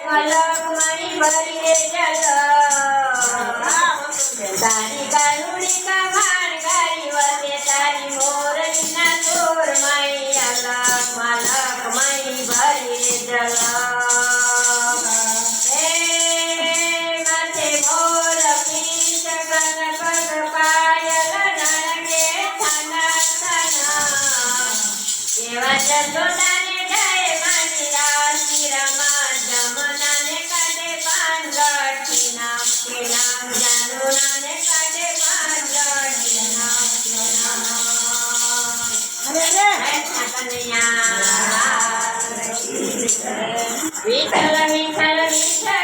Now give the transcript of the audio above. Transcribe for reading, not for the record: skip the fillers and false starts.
મલકમણી ભરી રે જલ તારી કારુણી કમાણ ગારી વસે તારી મોરલીના ચોર માઈ અલગ મલકમણી ભરી રે જલ હે માથે મોર પીંછ કનક પાયલ નણકે થાના થાના એવા જસોદાને જાય માની રાશિ રમા જમનાને કાઢે પાનગઢથી નામ કે નામ જાનુનાને કાઢે પાનગઢથી નામ કે નામ કૃષ્ણ કનૈયા વિઠ્ઠલ વિઠ્ઠલ વિઠ્ઠલ